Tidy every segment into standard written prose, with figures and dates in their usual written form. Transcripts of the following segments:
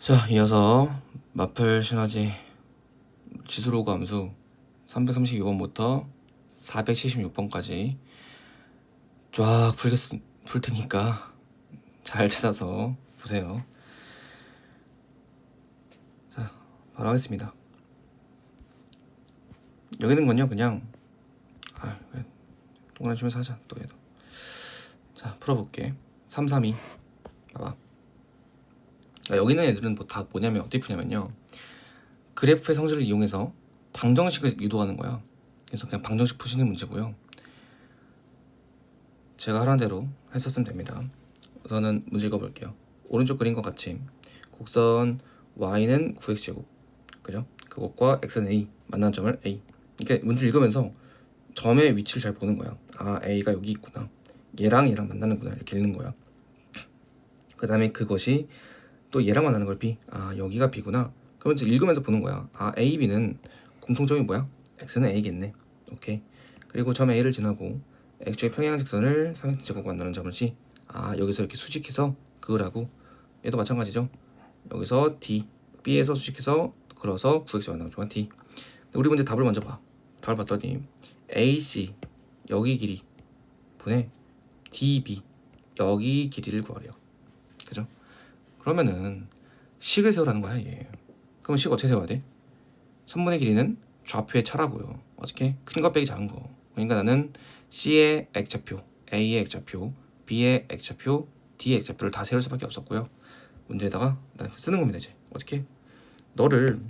자, 이어서 마플 시너지 지수로그 함수 332번부터 476번까지 쫙 풀 테니까 잘 찾아서 보세요. 자, 바로 하겠습니다. 여기 있는 건요, 그냥 동그라미 치면서 하자. 또 얘도. 자, 풀어볼게. 332 봐봐. 여기 있는 애들은 다 뭐냐면 어떻게 푸냐면요, 그래프의 성질을 이용해서 방정식을 유도하는 거야. 그래서 그냥 방정식 푸시는 문제고요. 제가 하라는 대로 했었으면 됩니다. 우선은 문제 읽어볼게요. 오른쪽 그림과 같이 곡선 y는 9x제곱, 그죠? 그것과 x는 a, 만난 점을 a. 이렇게 문제 읽으면서 점의 위치를 잘 보는 거야. 아, a가 여기 있구나, 얘랑 만나는구나, 이렇게 읽는 거야. 그 다음에 그것이 또 얘랑 만나는 걸 b, 아, 여기가 b구나. 그러면서 읽으면서 보는 거야. 아, a, b는 공통점이 뭐야? x는 a겠네. 오케이. 그리고 점 a를 지나고 x축의 평행직선을 3x제곱 만나는 점을 c. 아, 여기서 이렇게 수직해서 그으라고. 얘도 마찬가지죠. 여기서 d, b에서 수직해서 그어서 9x 만나는 점은 d. 우리 문제 답을 먼저 봐. 답을 봤더니 ac 여기 길이 분의 db 여기 길이를 구하래요. 그죠? 그러면은 식을 세우라는 거야, 얘. 그럼 식 어떻게 세워야 돼? 선분의 길이는 좌표의 차라고요. 어떻게? 큰 거 빼기 작은 거. 그러니까 나는 C의 X좌표, A의 X좌표, B의 X좌표, D의 X좌표를 다 세울 수밖에 없었고요. 문제에다가 나 쓰는 겁니다, 이제. 어떻게? 너를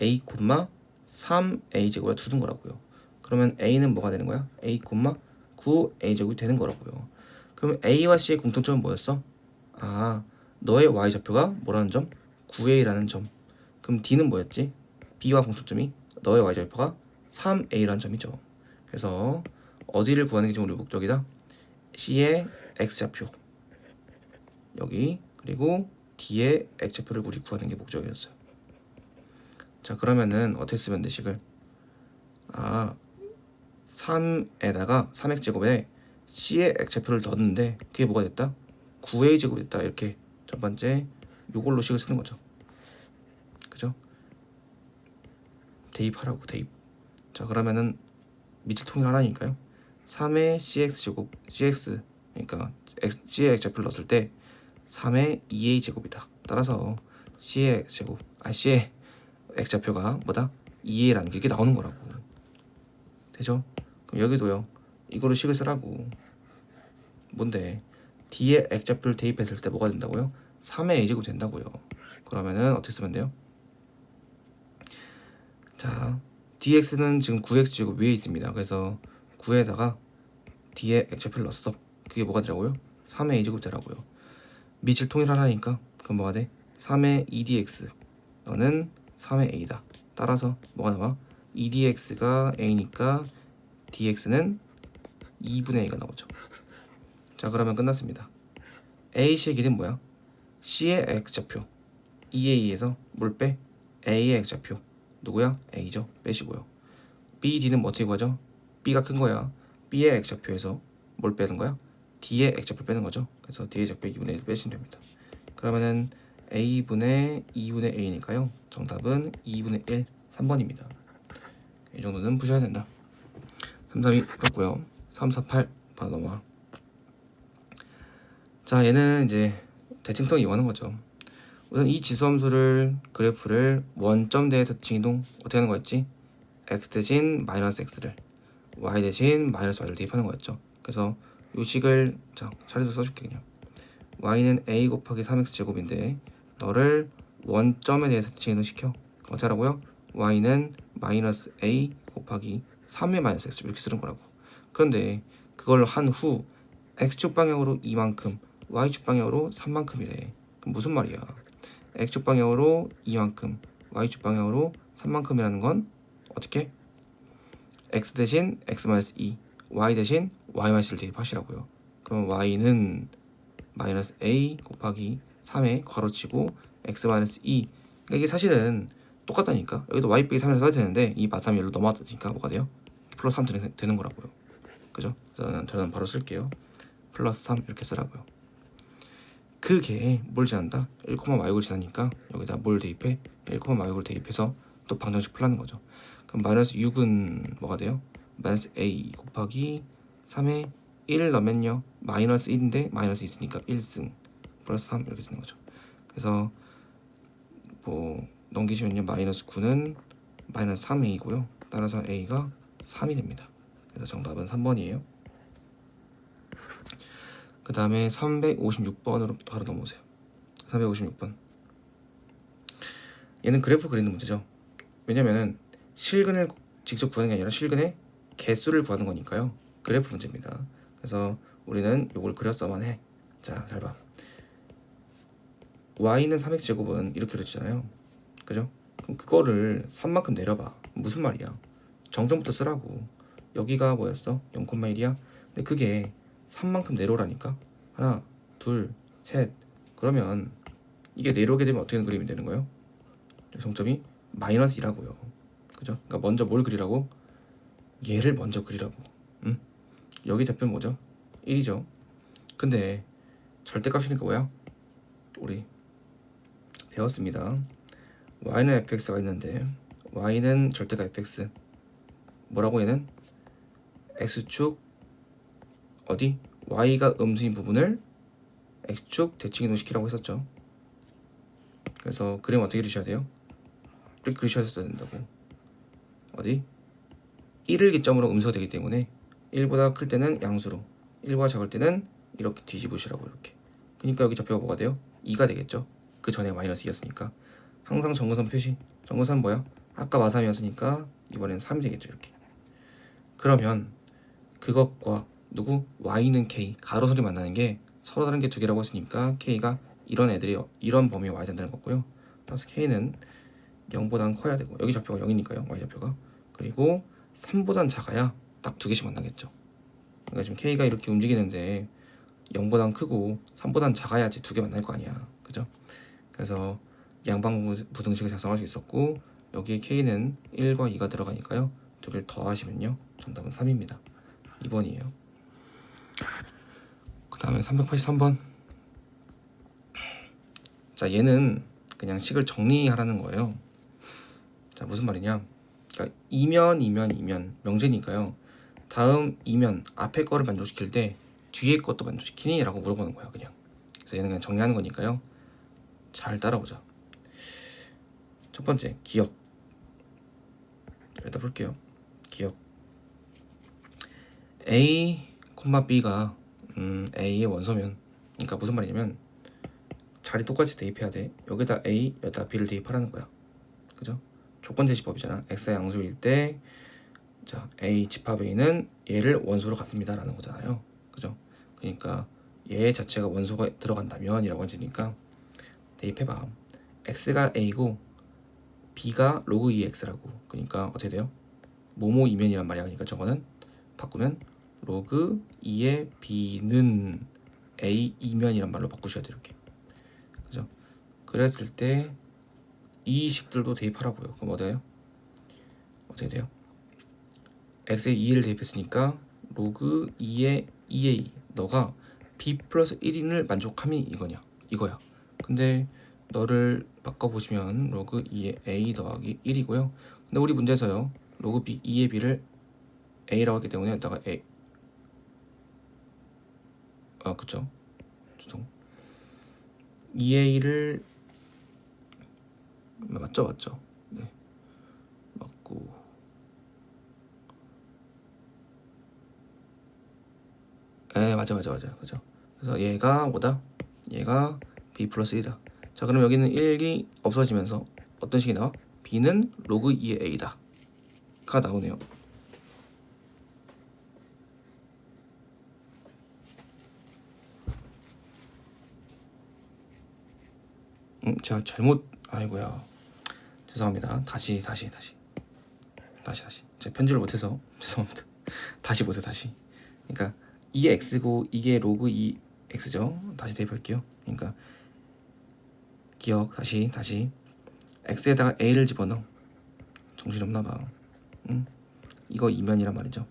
A, 3A제곱에 두는 거라고요. 그러면 A는 뭐가 되는 거야? A, 9A제곱이 되는 거라고요. 그러면 A와 C의 공통점은 뭐였어? 아, 너의 Y좌표가 뭐라는 점? 9A라는 점. 그럼 D는 뭐였지? B와 공통점이 너의 Y좌표가 3A라는 점이죠. 그래서 어디를 구하는 게 지금 우리 목적이다? C의 X좌표 여기, 그리고 D의 X좌표를 우리 구하는 게 목적이었어요. 자, 그러면은 어떻게 쓰면 돼, 식을? 아, 3에다가 3x제곱에 C의 X좌표를 넣었는데 그게 뭐가 됐다? 9A제곱이 됐다. 이렇게 첫 번째 요걸로 식을 쓰는 거죠. 그죠? 대입하라고, 대입. 자, 그러면은 밑을 통일하라니까요. 3의 cx제곱, cx, 그러니까 c의 x좌표를 넣었을 때 3의 2a제곱이다. 따라서 c의 x제곱, c의 x좌표가 뭐다? 2a라는 게 이렇게 나오는 거라고. 되죠? 그럼 여기도요, 이거로 식을 쓰라고. 뭔데? d의 x좌표를 대입했을 때 뭐가 된다고요? 3의 a제곱 된다고요. 그러면은 어떻게 쓰면 돼요? 자, dx는 지금 9x제곱 위에 있습니다. 그래서 9에다가 d의 x좌표를 넣었어. 그게 뭐가 되라고요? 3의 a제곱 되라고요. 밑을 통일하라니까 그럼 뭐가 돼? 3의 2dx 너는 3의 a다. 따라서 뭐가 나와? 2dx가 a니까 dx는 2분의 a가 나오죠. 자, 그러면 끝났습니다. AC의 길이는 뭐야? C의 x좌표 2a에서 뭘 빼? A의 x좌표 누구야? A죠. 빼시고요. B, D는 뭐 어떻게 구하죠? B가 큰 거야. B의 x좌표에서 뭘 빼는 거야? D의 x좌표 빼는 거죠. 그래서 D의 x좌표 2분의 1 빼시면 됩니다. 그러면은 A분의 2분의 A니까요. 정답은 2분의 1, 3번입니다. 이 정도는 푸셔야 된다. 3, 3, 2 풀었고요. 3, 4, 8 바로 넘어와. 자, 얘는 이제 대칭성 이용하는 거죠. 우선 이 지수함수를, 그래프를 원점 대에서 대칭 이동 어떻게 하는 거였지? x 대신 마이너스 x를, y 대신 마이너스 y를 대입하는 거였죠. 그래서 요 식을 자 차례로 써줄게. 그냥 y는 a 곱하기 3x 제곱인데 너를 원점에 대해서 대칭 이동시켜. 어떻게 하라고요? y는 마이너스 a 곱하기 3의 마이너스 x 이렇게 쓰는 거라고. 그런데 그걸 한 후 x축 방향으로 이만큼, y축 방향으로 3만큼이래. 그럼 무슨 말이야? x축 방향으로 이만큼, y축 방향으로 3만큼이라는 건 어떻게? x 대신 x-2, y 대신 y-를 대입하시라고요. 그럼 y는 마이너스 a 곱하기 3에 괄호치고 x-2. 그러니까 이게 사실은 똑같다니까. 여기도 y 빼기 3이라 써야 되는데 이 마삼이 여기로 넘어왔으니까 뭐가 돼요? 플러스 3 되는 거라고요. 그죠? 저는 바로 쓸게요. 플러스 3 이렇게 쓰라고요. 그게 뭘 지난다? 1,마이오를 지나니까 여기다 뭘 대입해? 1,마이오를 대입해서 또 방정식 풀라는 거죠. 그럼 마이너스 6은 뭐가 돼요? 마이너스 a 곱하기 3에 1 넣으면요 마이너스 1인데 마이너스 있으니까 1승 플러스 3 이렇게 되는 거죠. 그래서 뭐 넘기시면요 마이너스 9는 마이너스 3a고요. 따라서 a가 3이 됩니다. 그래서 정답은 3번이에요. 그 다음에 356번으로 바로 넘어오세요. 356번. 얘는 그래프 그리는 문제죠. 왜냐면은 실근을 직접 구하는 게 아니라 실근의 개수를 구하는 거니까요. 그래프 문제입니다. 그래서 우리는 요걸 그렸어만 해. 자, 잘 봐. y는 3x제곱은 이렇게 그려지잖아요. 그죠? 그럼 그거를 3만큼 내려봐. 무슨 말이야? 정정부터 쓰라고. 여기가 뭐였어? 0,1이야? 근데 그게 3만큼 내려오라니까? 하나, 둘, 셋. 그러면 이게 내려오게 되면 어떻게 그림이 되는 거예요? 정점이 마이너스 2라고요. 그죠? 그러니까 먼저 뭘 그리라고? 얘를 먼저 그리라고. 응? 여기 답변 뭐죠? 1이죠. 근데 절대값이니까 뭐야? 우리 배웠습니다. y는 fx가 있는데 y는 절대값 fx 뭐라고 얘는? x축 어디? y가 음수인 부분을 x축 대칭 이동시키라고 했었죠. 그래서 그림 어떻게 그리셔야 돼요? 이렇게 그리셔야 된다고. 어디? 1을 기점으로 음수가 되기 때문에 1보다 클 때는 양수로 1보다 작을 때는 이렇게 뒤집으시라고 이렇게. 그러니까 여기 좌표가 뭐가 돼요? 2가 되겠죠. 그 전에 마이너스 2였으니까 항상 정근선 표시. 정근선 뭐야? 아까 마삼이었으니까 이번엔 3이 되겠죠. 이렇게. 그러면 그것과 누구? y는 k 가로선이 만나는 게 서로 다른 게 두 개라고 했으니까 k가 이런 애들이 이런 범위에 와야 된다는 거고요. 따라서 k는 0보단 커야 되고 여기 좌표가 0이니까요. y좌표가. 그리고 3보단 작아야 딱 두 개씩 만나겠죠. 그러니까 지금 k가 이렇게 움직이는데 0보단 크고 3보단 작아야지 두 개 만날 거 아니야. 그죠? 그래서 양방 부등식을 작성할 수 있었고 여기에 k는 1과 2가 들어가니까요. 두 개를 더하시면요. 정답은 3입니다. 2번이에요. 그 다음에 383번. 자, 얘는 그냥 식을 정리하라는 거예요. 자, 무슨 말이냐? 그러니까 이면 명제니까요. 다음 이면 앞에 거를 만족시킬 때 뒤에 것도 만족시키니? 라고 물어보는 거야 그냥. 그래서 얘는 그냥 정리하는 거니까요. 잘 따라오자. 첫 번째 기억. 여기다 볼게요. 기억. A, B가 A의 원소면, 그러니까 무슨 말이냐면 자리 똑같이 대입해야 돼. 여기다 A, 여기다 B를 대입하라는 거야. 그죠? 조건 제시법이잖아. X의 양수일 때, 자 A 집합 A는 얘를 원소로 갖습니다 라는 거잖아요. 그죠? 그러니까 얘 자체가 원소가 들어간다면 이라고 해주니까 대입해봐. X가 A고 B가 로그 2X라고. 그러니까 어떻게 돼요? 모모 이면이란 말이야. 그러니까 저거는 바꾸면 로그 2의 B는 A 이면이란 말로 바꾸셔야 돼요. 이렇게. 그죠? 그랬을 때 이 식들도 대입하라고요. 그럼 어떻게 돼요? x에 2를 대입했으니까 로그 2의 2a 너가 b 플러스 1인을 만족함이 이거야. 근데 너를 바꿔보시면 로그 2의 a 더하기 1이고요. 근데 우리 문제에서요 로그 b 2의 b를 a라고 하기 때문에 여기다가 a 그쵸? 2a를 맞죠? 네, 맞고. 맞아. 그죠? 그래서 얘가 뭐다? 얘가 b 플러스 1이다. 자, 그럼 여기는 1이 없어지면서 어떤 식이 나와? b는 로그 2의 a다 가 나오네요. 제가 잘못 아이고야 죄송합니다. 다시 제가 편집을 못해서 죄송합니다. 다시 보세요. 다시. 그러니까 이게 x고 이게 로그 2x죠. 다시 대입할게요. 그러니까 기억 다시 x에다가 a를 집어넣어. 정신없나봐. 이거 이면이란 말이죠.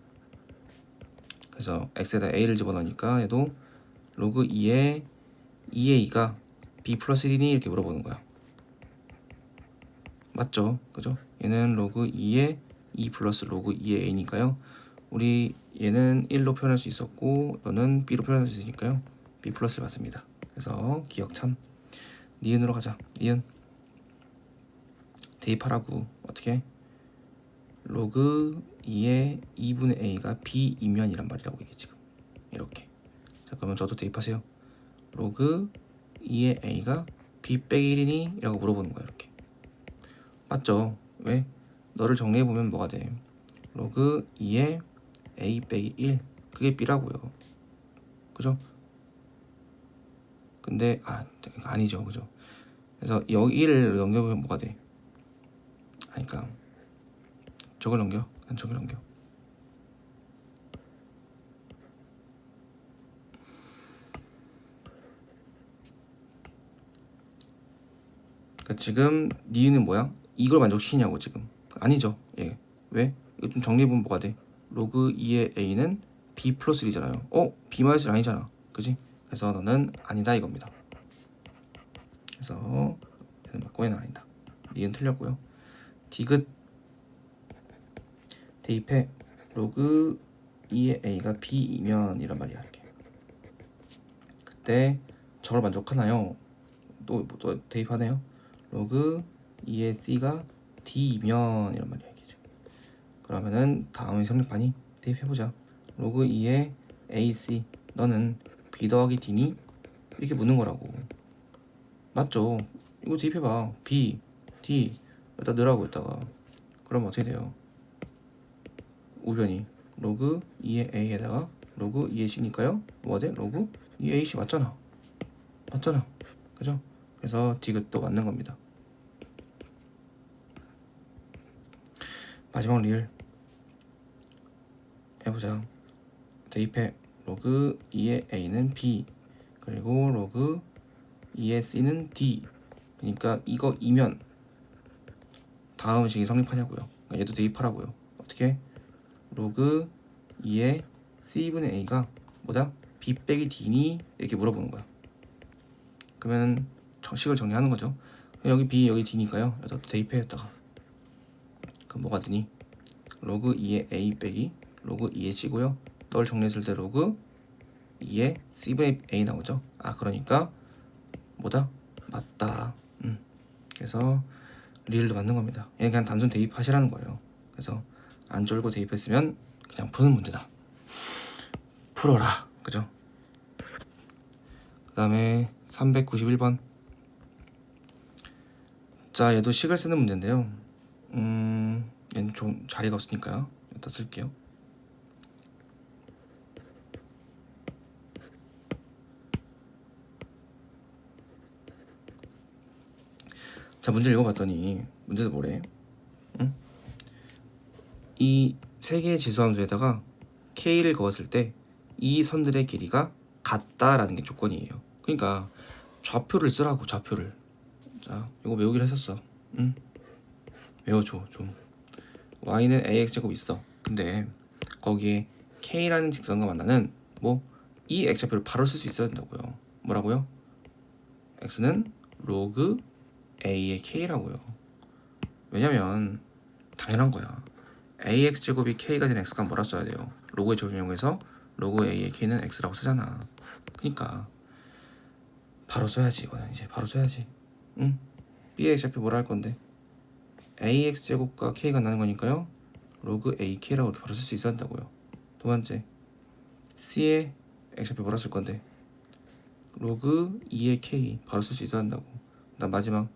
그래서 x에다 a를 집어넣으니까 얘도 로그 2의 2a가 b 플러스 1이니 이렇게 물어보는 거야. 맞죠? 그죠? 얘는 로그 2에 2 플러스 로그 2의 a니까요. 우리 얘는 1로 표현할 수 있었고 너는 b로 표현할 수 있으니까요. b 플러스를 맞습니다. 그래서 기억 참. 니은으로 가자. 니은 대입하라고. 어떻게? 로그 2의 2분의 a가 b이면이란 말이라고 이게 지금 이렇게. 자 그러면 저도 대입하세요. 로그 2의 a가 b 빼기 1이니? 라고 물어보는 거야. 이렇게. 맞죠? 왜? 너를 정리해보면 뭐가 돼? 로그 2의 a 빼기 1 그게 b라고요. 그죠? 근데 아니죠. 그죠? 그래서 여기 1을 넘겨보면 뭐가 돼? 그러니까 저걸 넘겨. 저걸 넘겨. 그러니까 지금 니은은 뭐야? 이걸 만족시키냐고 지금. 아니죠. 예. 왜? 이거 좀 정리해보면 뭐가 돼? 로그 2의 a는 b 플러스 1이잖아요. b 마이너스 1 아니잖아. 그지? 그래서 너는 아니다 이겁니다. 그래서 얘는 맞고 얘는 아니다. 니은 틀렸고요. 디귿 대입해. 로그 2의 a가 b이면 이란 말이야. 이렇게. 그때 저걸 만족하나요? 또 대입하네요. 로그 2의 c가 d이면 이란 말이야. 이게. 그러면은 다음에 성립하니 대입해보자. 로그 2의 ac 너는 b 더하기 d니? 이렇게 묻는 거라고. 맞죠? 이거 대입해봐. b, d 여기다 넣으라고 했다가 그러면 어떻게 돼요? 우변이 로그 2의 a에다가 로그 2의 c니까요. 뭐가 돼? 로그 2의 ac 맞잖아. 맞잖아. 그죠? 그래서 디귿도 맞는 겁니다. 마지막 리을 해보자. 대입해. 로그 2의 a는 b 그리고 로그 2의 c는 d. 그러니까 이거 이면 다음 식이 성립하냐고요. 얘도 대입하라고요. 어떻게? 로그 2의 c분의 a가 뭐다? b 빼기 d니? 이렇게 물어보는 거야. 그러면 식을 정리하는 거죠. 여기 b 여기 d니까요. 여기다 대입해였다가 그럼 뭐가 되니? 로그 2의 a 빼기 로그 2의 c고요. 널 정리했을 때 로그 2의 c분의 a 나오죠. 그러니까 뭐다? 맞다. 그래서 리을도 맞는 겁니다. 얘는 그냥 단순 대입하시라는 거예요. 그래서 안 쫄고 대입했으면 그냥 푸는 문제다. 풀어라. 그죠? 그 다음에 391번. 자, 얘도 식을 쓰는 문제인데요. 얘는 좀 자리가 없으니까요. 여기다 쓸게요. 자, 문제를 읽어봤더니 문제도 뭐래? 이 세 개의 지수함수에다가 k를 그었을 때 이 선들의 길이가 같다라는 게 조건이에요. 그러니까 좌표를 쓰라고. 좌표를. 자, 이거 외우기로 했었어. 외워줘 좀. y는 ax제곱 있어. 근데 거기에 k라는 직선과 만나는 이 x좌표를 바로 쓸 수 있어야 된다고요. 뭐라고요? x는 로그 a의 k라고요. 왜냐면 당연한 거야. ax제곱이 k가 된 x가 뭐라 써야 돼요? 로그의 제곱을 이용해서 로그 a의 k는 x라고 쓰잖아. 그러니까 바로 써야지. 이거는 이제 바로 써야지. b의 x좌표 뭐라 할 건데? ax제곱과 k가 나는 거니까요. 로그 ak라고 이렇게 바로 쓸 수 있어야 한다고요. 두 번째, c의 x좌표 뭐라 쓸 건데? 로그 2의 k 바로 쓸 수 있어야 한다고. 그다음 마지막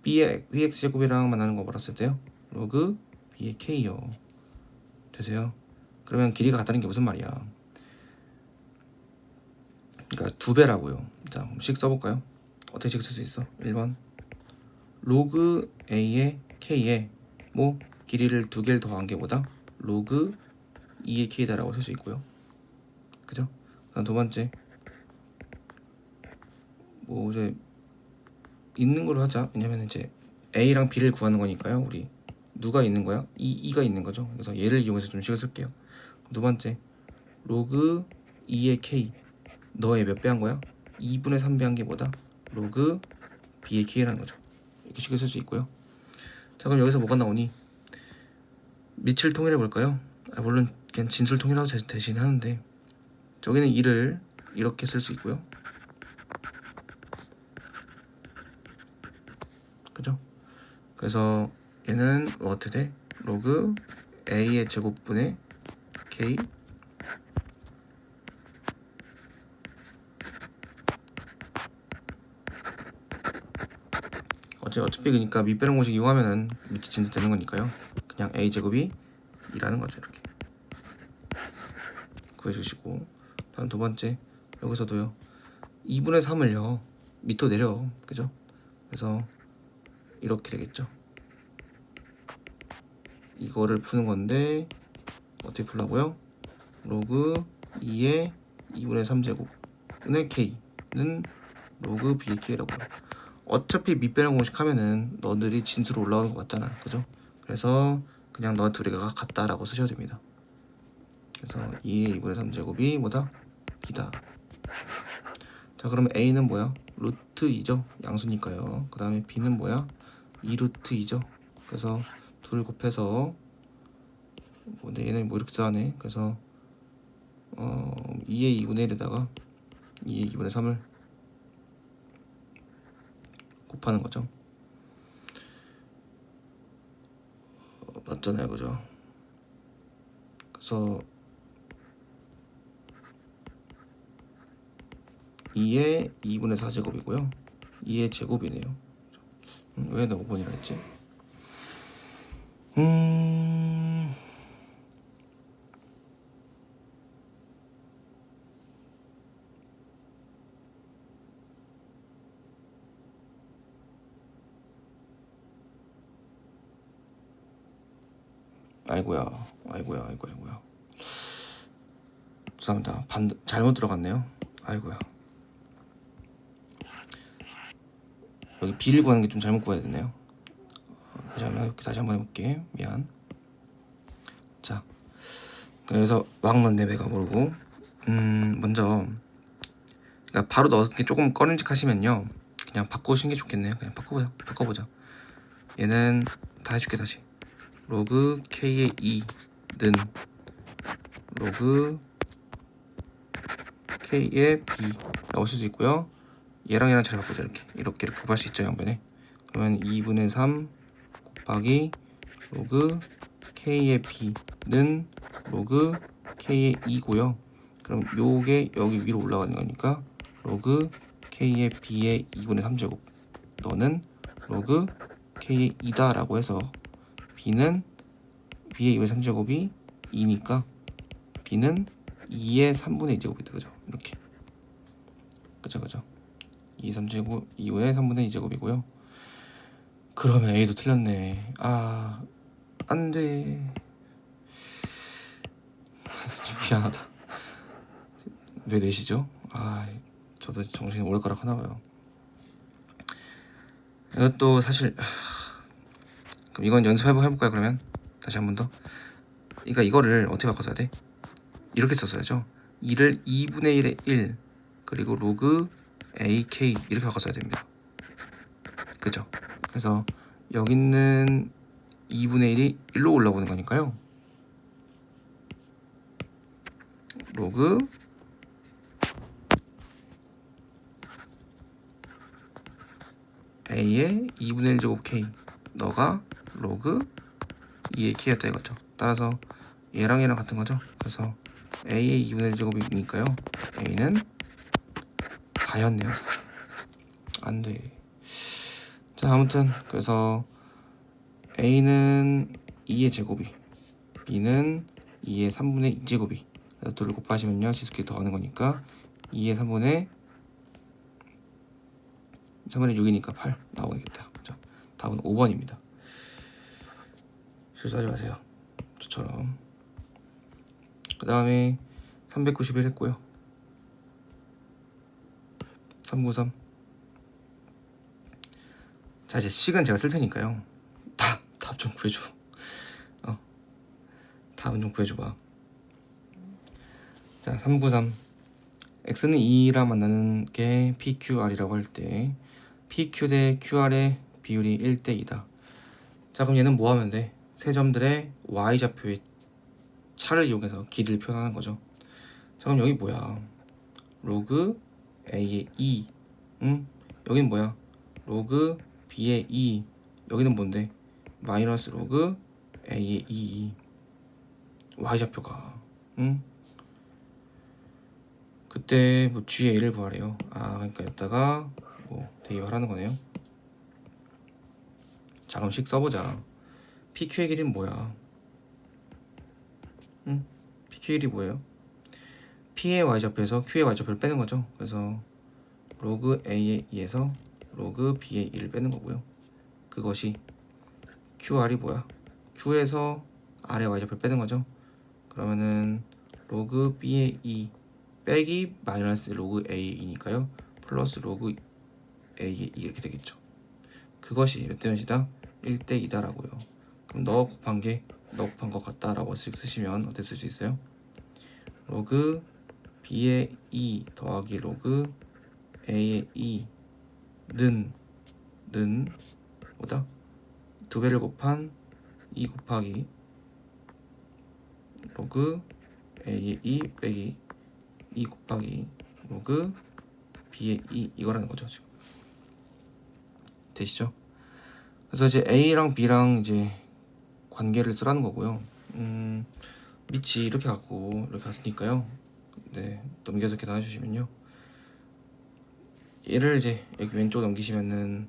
b의 bx제곱이랑 만나는 거 뭐라 쓸 때요? 로그 b의 k요. 되세요? 그러면 길이가 같다는 게 무슨 말이야? 그러니까 2배라고요. 자, 식 써볼까요? 어떻게 식 쓸 수 있어? 1번 로그 a의 k에 길이를 2개를 더한 게 뭐다? 로그 2의 k다라고 쓸 수 있고요. 그죠? 그다음 두 번째 이제 있는 걸로 하자. 왜냐면 이제 a랑 b를 구하는 거니까요. 우리 누가 있는 거야? 2가 있는 거죠. 그래서 얘를 이용해서 좀 식을 쓸게요. 두 번째 로그 2의 k 너의 몇 배 한 거야? 2분의 3배한 게 뭐다? 로그 b의 k라는 거죠. 이렇게 쉽게 쓸 수 있고요. 자, 그럼 여기서 뭐가 나오니? 밑을 통일해 볼까요? 물론 그냥 진수를 통일하도 대신 하는데, 저기는 2를 이렇게 쓸 수 있고요. 그죠? 그래서 얘는 어떻게 돼? 로그 a의 제곱분의 k 어차피 그러니까 밑배령 공식 이용하면은 밑이 진수 되는 거니까요. 그냥 a 제곱이 2라는 거죠. 이렇게 구해주시고, 다음 두 번째 여기서도요. 2분의 3을요 밑으로 내려, 그죠? 그래서 이렇게 되겠죠. 이거를 푸는 건데 어떻게 풀라고요? 로그 2의 2분의 3제곱분의 k는 로그 b의 k라고 해요. 어차피 밑배령 공식 하면은 너들이 진수로 올라오는 것 같잖아, 그죠? 그래서 그냥 너 둘이가 같다라고 쓰셔도 됩니다. 그래서 2의 2분의 3제곱이 뭐다? b다. 자, 그러면 a는 뭐야? 루트 2죠, 양수니까요. 그 다음에 b는 뭐야? 2루트 2죠. 그래서 둘 곱해서 근데 얘는 뭐 이렇게 써하네. 그래서 2의 2분의 1에다가 2의 2분의 3을 곱하는 거죠. 맞잖아요, 그죠? 그래서 2의 2분의 4제곱이고요 2의 제곱이네요. 왜 내가 5번이라 했지? 아이고야. 죄송합니다. 잘못 들어갔네요. 아이고야. 여기 b를 구하는 게 좀 잘못 구해야 되네요. 다시 한번 해볼게. 미안. 자, 그래서 왕론 내배가 모르고 먼저 그러니까 바로 넣기 조금 꺼림직하시면요 그냥 바꾸시는 게 좋겠네요. 그냥 바꿔보자. 얘는 다 해줄게. 다시 로그 k의 2는 로그 k의 b라고 쓸 수 있고요. 얘랑 잘 바꾸자. 이렇게 곱할 수 있죠, 양변에. 그러면 2분의 3 곱하기 로그 k의 b는 로그 k의 2고요. 그럼 요게 여기 위로 올라가는 거니까 로그 k의 b의 2분의 3제곱 너는 로그 k의 2다 라고 해서 b는 b의 2분의 3제곱이 2니까 b는 2의 3분의 2제곱이다. 그죠? 이렇게 그죠 2의 3제곱 2의 3분의 2제곱이고요. 그러면 a도 틀렸네. 안돼. 미안하다. 왜 내시죠? 저도 정신이 오락가락 하나봐요. 이것도 사실 그럼 이건 연습해볼까요? 그러면 다시 한 번 더. 그러니까 이거를 어떻게 바꿔 써야 돼? 이렇게 썼어야죠. 2를 2분의 1에 1 그리고 로그 AK 이렇게 바꿔 써야 됩니다. 그죠? 그래서 여기 있는 2분의 1이 1로 올라오는 거니까요. 로그 A의 2분의 1제곱 K 너가 로그 2의 K였다 이거죠. 따라서 얘랑 같은 거죠. 그래서 A의 2분의 1제곱이니까요. A는 4였네요. 안돼. 자, 아무튼 그래서 A는 2의 제곱이 B는 2의 3분의 2제곱이 그래서 둘을 곱하시면요 지수끼리 더하는 거니까 2의 3분의 6이니까 8 나오겠다. 그죠? 답은 5번입니다. 실수하지 마세요. 저처럼. 그 다음에 391 했고요. 393. 자, 이제 식은 제가 쓸 테니까요. 답 좀 구해줘. 답은 좀 구해줘봐. 자, 393. x는 2랑 만나는 게 PQR이라고 할 때 PQ 대 QR의 비율이 1대 2다. 자, 그럼 얘는 뭐 하면 돼? 세 점들의 y좌표의 차를 이용해서 길이를 표현하는 거죠. 자, 그럼 여기 뭐야? 로그 A의 2. 응? 여기는 뭐야? 로그 B의 2. 여기는 뭔데? 마이너스 로그 A의 2. y좌표가. 응? 그때 뭐 G의 A를 구하래요. 아, 그러니까 여기다가 뭐 대입하라는 거네요. 자, 그럼 식 써보자. PQ의 길이는 뭐야? 응? PQ의 길이 뭐예요? P의 y좌표에서 Q의 y좌표를 빼는 거죠. 그래서 로그 A의 2에서 로그 B의 2를 빼는 거고요. 그것이 QR이 뭐야? Q에서 R의 y좌표를 빼는 거죠. 그러면은 로그 B의 2 빼기 마이너스 로그 A의 2니까요. 플러스 로그 A의 2 이렇게 되겠죠. 그것이 몇 대 몇이다? 1대 2다라고요. 그럼 너 곱한 것 같다라고 쓰시면 어떻게 쓸 수 있어요? 로그 B의 2 더하기 로그 A의 2는 뭐다? 두 배를 곱한 2 곱하기 로그 A의 2 빼기 2 곱하기 로그 B의 2 이거라는 거죠. 지금 되시죠? 그래서 이제 A랑 B랑 이제 관계를 쓰라는 거고요. 밑이 이렇게 갖고 이렇게 갔으니까요. 네, 넘겨서 계산해 주시면요. 얘를 이제 여기 왼쪽 넘기시면은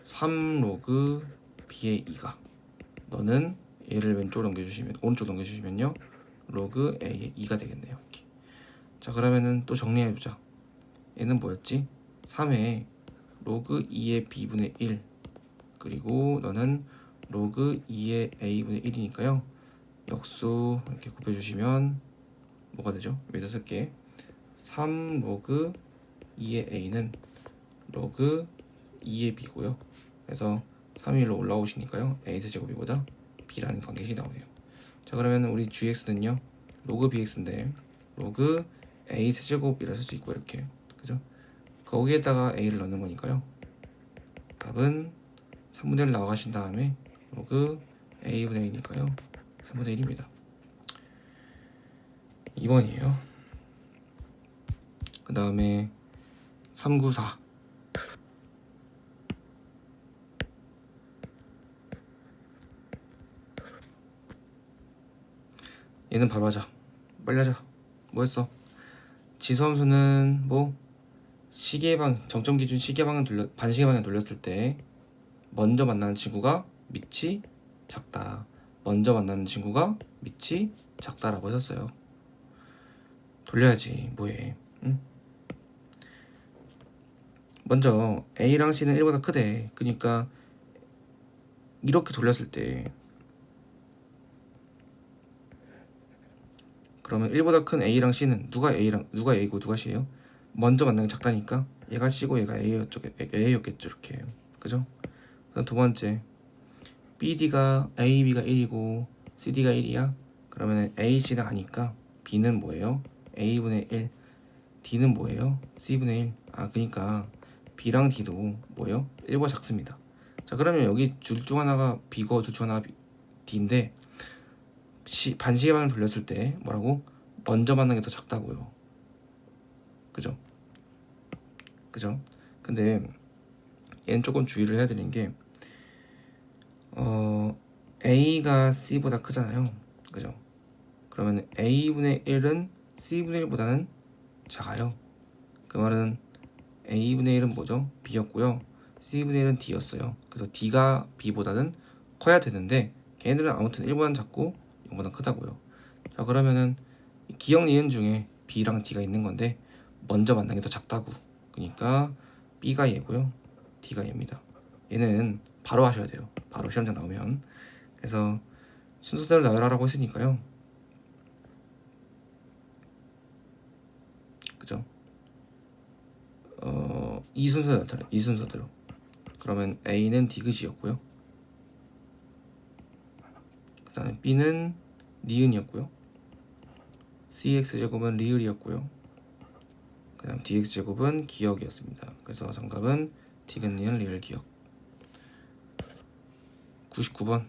3 로그 B의 2가 너는 얘를 왼쪽 넘겨주시면 오른쪽 넘겨주시면요 로그 A의 2가 되겠네요. 이렇게. 자, 그러면은 또 정리해보자. 얘는 뭐였지? 3에 로그 2의 B분의 1 그리고 너는 로그 2의 A분의 1이니까요 역수 이렇게 곱해주시면 뭐가 되죠? 여기다 쓸게. 3 로그 2의 A는 로그 2의 B고요. 그래서 3일로 올라오시니까요 A 세제곱이보다 B라는 관계식이 나오네요. 자, 그러면 우리 GX는요 로그 BX인데 로그 A 세제곱이라 쓸 수 있고 이렇게 그죠? 거기에다가 A를 넣는 거니까요 답은 3분의 1 나와가신 다음에 로그 A분의 1이니까요 3분의 1입니다. 2번이에요. 그 다음에 394 얘는 바로 하자. 빨리 하자. 뭐 했어? 지수함수는 뭐 정점 기준 반시계 방향 돌렸을 때 먼저 만나는 친구가 밑이 작다. 먼저 만나는 친구가 밑이 작다라고 했었어요. 돌려야지. 뭐해? 응? 먼저 A랑 C는 1보다 크대. 그러니까 이렇게 돌렸을 때 그러면 1보다 큰 A랑 C는 누가 A고 누가 C예요? 먼저 만나는 게 작다니까 얘가 C고 얘가 A였겠죠. 이렇게. 그죠? 그다음 두 번째 BD가 AB가 1이고 CD가 1이야. 그러면 AC는 아니까 B는 뭐예요? A분의 1. D는 뭐예요? C분의 1. 아, 그러니까 B랑 D도 뭐예요? 1보다 작습니다. 자, 그러면 여기 둘 중 하나가 B고 둘 중 하나가 D인데 반시계 방향을 돌렸을 때 뭐라고? 먼저 만난 게 더 작다고요. 그죠? 그죠? 근데 얘는 조금 주의를 해야 되는 게 A가 C보다 크잖아요. 그죠? 그러면 A분의 1은 C분의 1보다는 작아요. 그 말은 A분의 1은 뭐죠? B였고요. C분의 1은 D였어요. 그래서 D가 B보다는 커야 되는데 걔네들은 아무튼 1보다는 작고 0보다 크다고요. 자, 그러면은 기억 니은 중에 B랑 D가 있는 건데 먼저 만난 게 더 작다고. 그러니까 B가 얘고요. D가 얘입니다. 얘는 바로 하셔야 돼요. 바로 시험장 나오면. 그래서 순서대로 나열하라고 했으니까요. 그죠? 이 순서대로 나타내. 이 순서대로. 그러면 A는 디귿이었고요. 그 다음에 B는 니은이었고요. CX제곱은 리을이었고요. 그 그 다음 dx제곱은 기억이었습니다. 그래서 정답은 디귿니은 리을 기억. 99번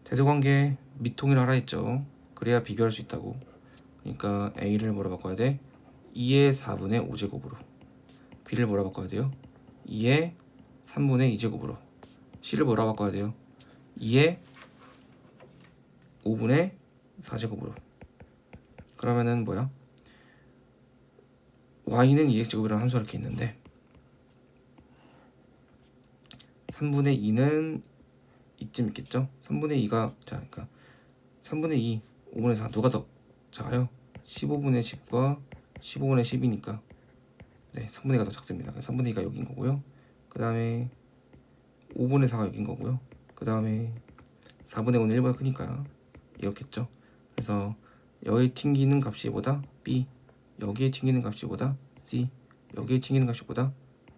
대소관계 미통일 하라 했죠. 그래야 비교할 수 있다고. 그러니까 a를 뭐로 바꿔야 돼? 2의 4분의 5제곱으로. b를 뭐로 바꿔야 돼요? 2의 3분의 2제곱으로. c를 뭐로 바꿔야 돼요? 2의 5분의 4제곱으로. 그러면은 뭐야? y는 2x제곱이라는 함수가 이렇게 있는데 3분의 2는 이쯤 있겠죠? 3분의 2가 자, 그러니까 3분의 2, 5분의 4 누가 더 작아요? 15분의 10과 15분의 10이니까 네, 3분의 2가 더 작습니다. 그래서 3분의 2가 여기인 거고요. 그 다음에 5분의 4가 여기인 거고요. 그 다음에 4분의 5는 1보다 크니까 이렇겠죠. 그래서 여기 튕기는 값이 보다 b, 여기에 튕기는 값이 보다 c, 여기에 튕기는 값이 보다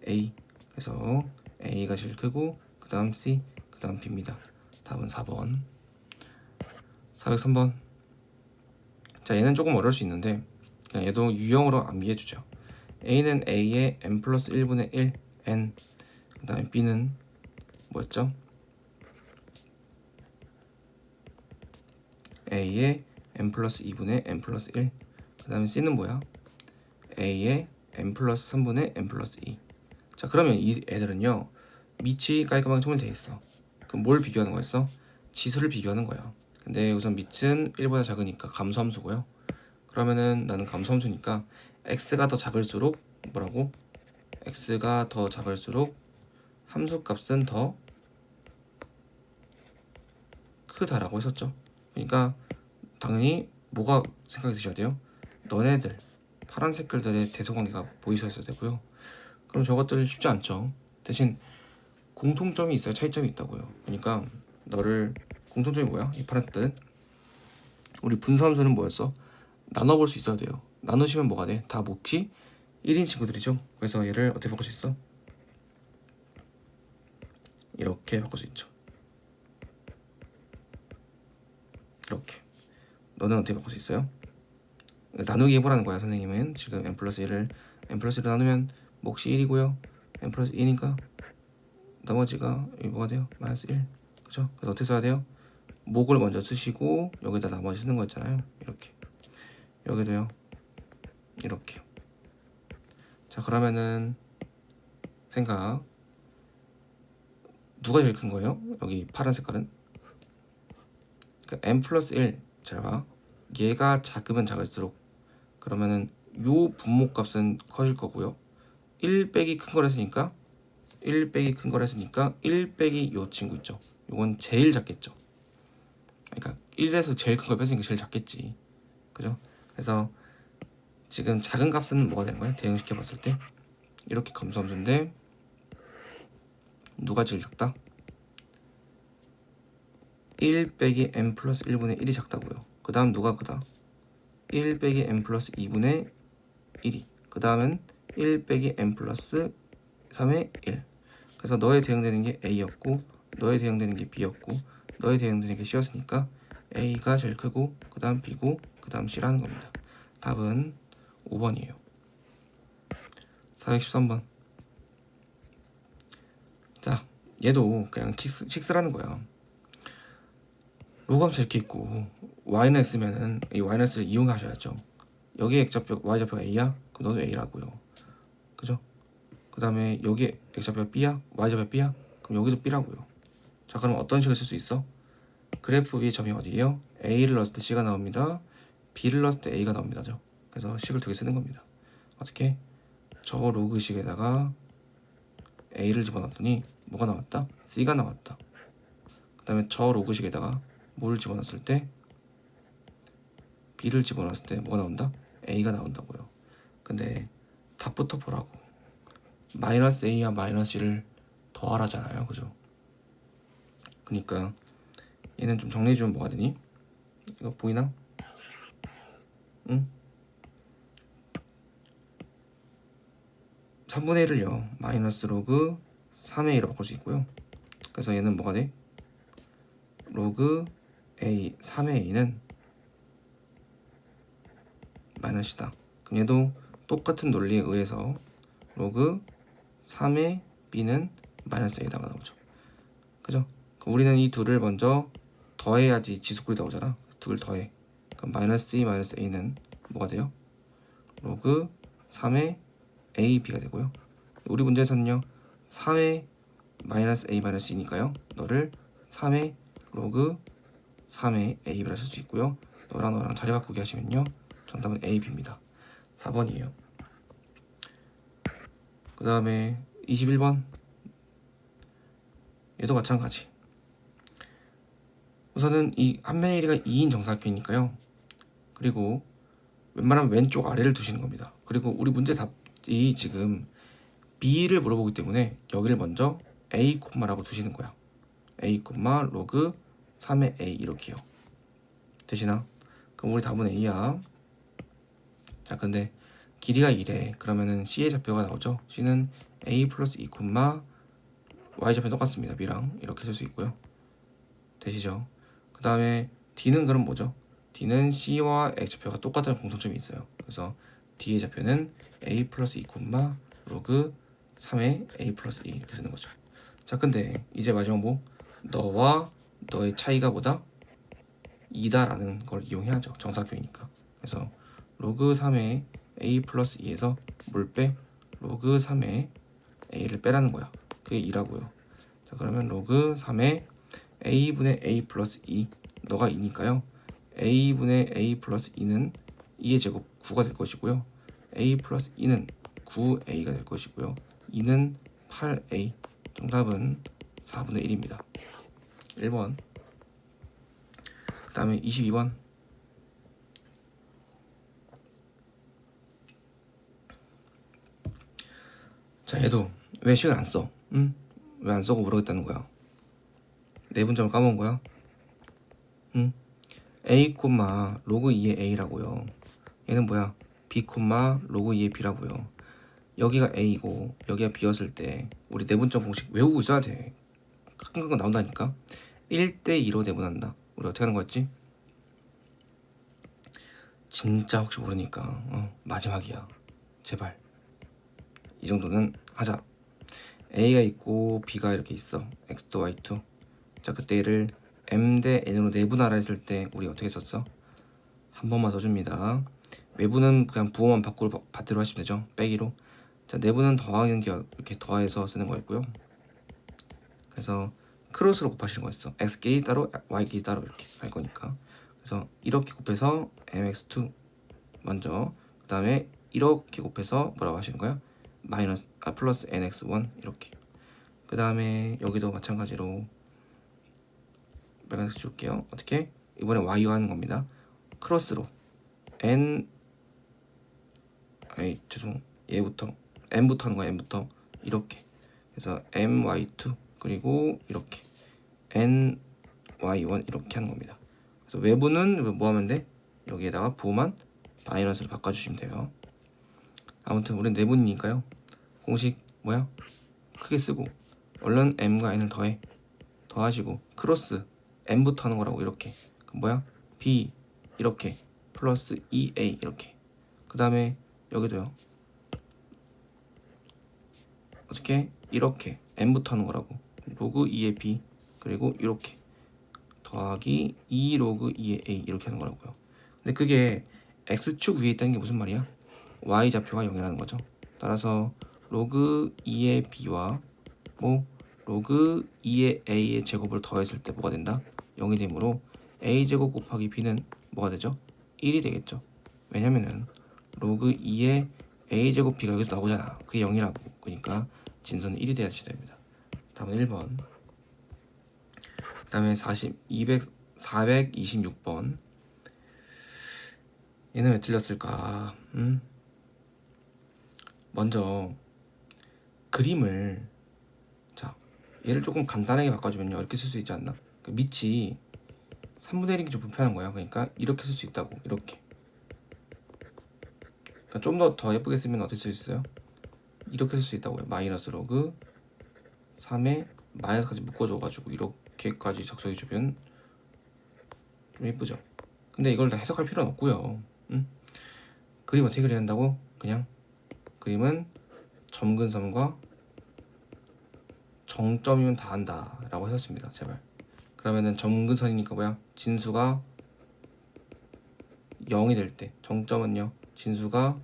a. 그래서 a가 제일 크고 그 다음 c, 그 다음 b입니다. 답은 4번. 403번. 자, 얘는 조금 어려울 수 있는데 그냥 얘도 유형으로 암기해주죠. a는 a의 n 플러스 1분의 1 n, 그 다음에 b는 뭐였죠? a의 n 플러스 2분의 n 플러스 1, 그 다음에 c는 뭐야? a의 n 플러스 3분의 n 플러스 2. 자, 그러면 이 애들은요 밑이 깔끔하게 통일되어 있어. 그럼 뭘 비교하는 거였어? 지수를 비교하는 거야. 근데 우선 밑은 1보다 작으니까 감소함수고요. 그러면은 나는 감소함수니까 x가 더 작을수록 뭐라고? x가 더 작을수록 함수값은 더 크다라고 했었죠. 그러니까 당연히 뭐가 생각이 드셔야 돼요? 너네들 파란 색깔들의 대소관계가 보이셔야 되고요. 그럼 저것들 쉽지 않죠. 대신 공통점이 있어야 차이점이 있다고요. 그러니까 너를 공통점이 뭐야? 이 파란 색들은 우리 분수함수는 뭐였어? 나눠볼 수 있어야 돼요. 나누시면 뭐가 돼? 다 몫이 1인 친구들이죠. 그래서 얘를 어떻게 바꿀 수 있어? 이렇게 바꿀 수 있죠. 이렇게. 너는 어떻게 바꿀 수 있어요? 나누기 해보라는 거야. 선생님은 지금 n 플러스 1을 n 플러스 1을 나누면 몫이 1이고요 n 플러스 2니까 나머지가 여기 뭐가 돼요? 마이너스 1. 그죠? 그래서 어떻게 써야 돼요? 목을 먼저 쓰시고 여기다 나머지 쓰는 거 있잖아요. 이렇게. 여기도요. 이렇게. 자, 그러면은 생각. 누가 제일 큰 거예요? 여기 파란 색깔은? 그러니까 n 플러스 1. 잘 봐. 얘가 작으면 작을수록 그러면은 요 분모값은 커질 거고요. 1 빼기 큰 거랬으니까 1 빼기 큰 거랬으니까 1 빼기 요 친구 있죠. 요건 제일 작겠죠. 그러니까 1에서 제일 큰 걸 뺐으니까 제일 작겠지. 그죠? 그래서 지금 작은 값은 뭐가 되는 거야? 대응시켜 봤을 때 이렇게 감소함수인데 누가 제일 작다? 1 빼기 n 플러스 1분의 1이 작다고요. 그 다음 누가 크다? 1 빼기 n 플러스 2분의 1이. 그 다음은 1 빼기 n 플러스 3의 1. 그래서 너에 대응되는 게 a였고 너에 대응되는 게 b였고 너에 대응되는 게 c였으니까 a가 제일 크고 그 다음 b고 그 다음 c라는 겁니다. 답은 5번이에요. 413번. 자, 얘도 그냥 식스라는 거야. 로그함수 이렇게 있고 y는 x면은 이 y를 이용하셔야죠. 여기 x좌표 y좌표가 a야? 그럼 너도 a라고요. 그죠? 그 다음에 여기 x좌표가 b야? y좌표가 b야? 그럼 여기도 b라고요. 자, 그럼 어떤 식을 쓸 수 있어? 그래프 위에 점이 어디예요? a를 넣었을 때 c가 나옵니다. b를 넣었을 때 a가 나옵니다. 그래서 식을 두 개 쓰는 겁니다. 어떻게? 저 로그식에다가 a를 집어넣었더니 뭐가 나왔다? c가 나왔다. 그 다음에 저 로그식에다가 뭐를 집어넣었을 때 b를 집어넣었을 때 뭐가 나온다? a가 나온다고요. 근데 답부터 보라고. 마이너스 a와 마이너스 c를 더하라잖아요. 그죠? 그러니까 얘는 좀 정리해주면 뭐가 되니? 이거 보이나? 응? 3분의 1을요 마이너스 로그 3의 1로 바꿀 수 있고요. 그래서 얘는 뭐가 돼? 로그 a 3의 a는 마이너스다. 그럼 얘도 똑같은 논리에 의해서 로그 3의 b는 마이너스 a다가 나오죠. 그죠? 우리는 이 둘을 먼저 더해야지 지수꼴이 나오잖아. 둘 더해. 그럼 마이너스 2 마이너스 a는 뭐가 돼요? 로그 3의 ab가 되고요. 우리 문제에서는요 3의 마이너스 a 마이너스 c니까요 너를 3의 로그 3의 ab라 쓸 수 있고요. 너랑 자리 바꾸기 하시면요 정답은 ab입니다. 4번이에요. 그 다음에 21번 얘도 마찬가지. 우선은 이 한면의 1위가 2인 정사각형이니까요. 그리고 웬만하면 왼쪽 아래를 두시는 겁니다. 그리고 우리 문제 답이 지금 b를 물어보기 때문에 여기를 먼저 a, 라고 두시는 거야. a, 로그 3의 a 이렇게요. 되시나? 그럼 우리 답은 a야. 자, 근데 길이가 2래. 그러면은 c의 좌표가 나오죠. c는 a 플러스 2, y 좌표 똑같습니다. b랑 이렇게 쓸 수 있고요. 되시죠? 그 다음에 d는 그럼 뭐죠? d는 c와 x 좌표가 똑같다는 공통점이 있어요. 그래서 d의 좌표는 a 플러스 2, 로그 3의 a 플러스 2 이렇게 쓰는 거죠. 자, 근데 이제 마지막 뭐? 너와 너의 차이가 보다 2다라는 걸 이용해야죠. 정사각형이니까. 그래서 로그 3의 a 플러스 2에서 뭘 빼? 로그 3의 a를 빼라는 거야. 그게 2라고요. 자, 그러면 로그 3의 a분의 a 플러스 2 너가 2니까요. a분의 a 플러스 2는 2의 제곱 9가 될 것이고요. a 플러스 2는 9a가 될 것이고요. 2는 8a. 정답은 4분의 1입니다. 1번. 그 다음에 22번. 자, 얘도 왜 식을 안 써? 응? 왜 안 써고 모르겠다는 거야? 내분점을 까먹은 거야? 응? a, 로그 2의 a라고요. 얘는 뭐야? b, 로그 2의 b라고요. 여기가 a고 여기가 b였을 때 우리 내분점 공식 외우고 있어야 돼. 가끔 나온다니까. 1대2로 내분한다. 우리 어떻게 하는 거였지? 진짜 혹시 모르니까 마지막이야. 제발 이 정도는 하자. a가 있고 b가 이렇게 있어. x2, y2. 자, 그때 얘를 m 대 n으로 내분하라 했을 때 우리 어떻게 썼어? 한 번만 더 줍니다. 외부는 그냥 부호만 받대로 하시면 되죠. 빼기로. 자, 내부는 더하는 게 이렇게 더해서 쓰는 거였고요. 그래서 크로스로 곱하시는 거였어. x끼리 따로 y끼리 따로 이렇게 할 거니까. 그래서 이렇게 곱해서 mx2 먼저, 그 다음에 이렇게 곱해서 뭐라고 하시는 거야? 플러스 nx1 이렇게. 그 다음에 여기도 마찬가지로 빨간색 줄게요. 어떻게? 이번에 y와 하는 겁니다. 크로스로 얘부터 m부터 하는 거야. m부터 이렇게. 그래서 my2 그리고 이렇게 ny1 이렇게 하는 겁니다. 그래서 외부는 뭐 하면 돼? 여기에다가 부호만 마이너스로 바꿔주시면 돼요. 아무튼 우리는 내분이니까요. 공식 뭐야? 크게 쓰고 얼른 m과 n을 더하시고 크로스 m부터 하는 거라고 이렇게. 그럼 뭐야? b 이렇게 플러스 2a 이렇게. 그 다음에 여기도요. 어떻게? 이렇게 m부터 하는 거라고. 로그 2의 b 그리고 이렇게 더하기 2 로그 2의 a 이렇게 하는 거라고요. 근데 그게 x축 위에 있다는 게 무슨 말이야? y 좌표가 0이라는 거죠. 따라서 로그 2의 b와 뭐 로그 2의 a의 제곱을 더했을 때 뭐가 된다? 0이 되므로 a 제곱 곱하기 b는 뭐가 되죠? 1이 되겠죠. 왜냐면은 로그 2의 a 제곱 b가 여기서 나오잖아. 그게 0이라고. 그러니까 진수는 1이 돼야 됩니다. 답은 1번. 그 다음에 426번. 얘는 왜 틀렸을까? 먼저 그림을, 자, 얘를 조금 간단하게 바꿔주면요 이렇게 쓸 수 있지 않나? 그 밑이 3분의 1인 게 좀 불편한 거야. 그러니까 이렇게 쓸 수 있다고. 이렇게. 그러니까 좀 더 예쁘게 쓰면 어떻게 쓸 수 있어요? 이렇게 쓸 수 있다고요. 마이너스 로그 3에 마이너스까지 묶어줘가지고 이렇게까지 적셔주면 좀 예쁘죠? 근데 이걸 다 해석할 필요는 없고요. 그림 어떻게 그려야 한다고? 그냥 그림은 점근선과 정점이면 다 한다 라고 하셨습니다. 제발. 그러면은 점근선이니까 뭐야? 진수가 0이 될 때, 정점은요 진수가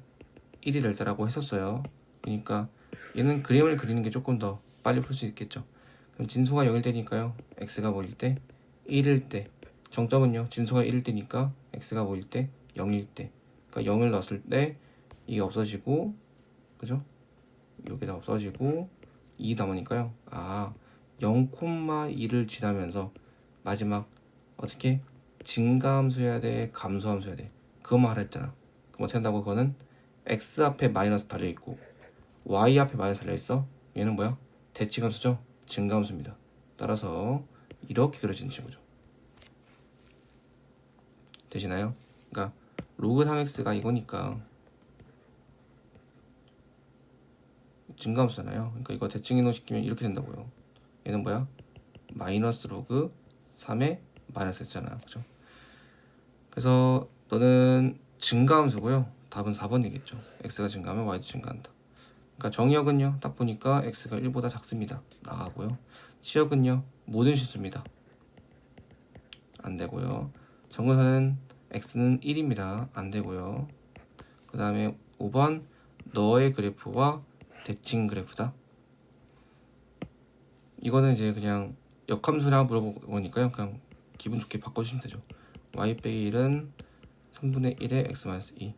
1이 될 때라고 했었어요. 그러니까 얘는 그림을 그리는 게 조금 더 빨리 풀 수 있겠죠. 그럼 진수가 0일 때니까요 x가 뭐일 때? 1일 때. 정점은요 진수가 1일 때니까 x가 뭐일 때? 0일 때. 그러니까 0을 넣었을 때 이게 없어지고, 그죠? 여기다 없어지고 2 남으니까요. 0,2를 지나면서 마지막 어떻게 증가함수여야 돼, 감소함수여야 돼, 그것만 하라 했잖아. 그럼 어떻게 한다고? 그거는 x 앞에 마이너스 달려있고 y 앞에 마이너스 달려있어. 얘는 뭐야? 대칭함수죠. 증가함수입니다. 따라서 이렇게 그려지는 친구죠. 되시나요? 그러니까 로그 3x가 이거니까 증가함수잖아요. 그러니까 이거 대칭 이동시키면 이렇게 된다고요. 얘는 뭐야? 마이너스 로그 3의 마이너스 x잖아. 그죠? 그래서 너는 증가함수고요. 답은 4번이겠죠. x가 증가하면 y도 증가한다. 그러니까 정의역은요, 딱 보니까 x가 1보다 작습니다. 나가고요. 치역은요, 모든 실수입니다. 안 되고요. 정근선은 x는 1입니다. 안 되고요. 그 다음에 5번 너의 그래프와 대칭 그래프다. 이거는 이제 그냥 역함수라 물어보니까요, 그냥 기분 좋게 바꿔주시면 되죠. y 빼기 1은 3분의 1의 x-2.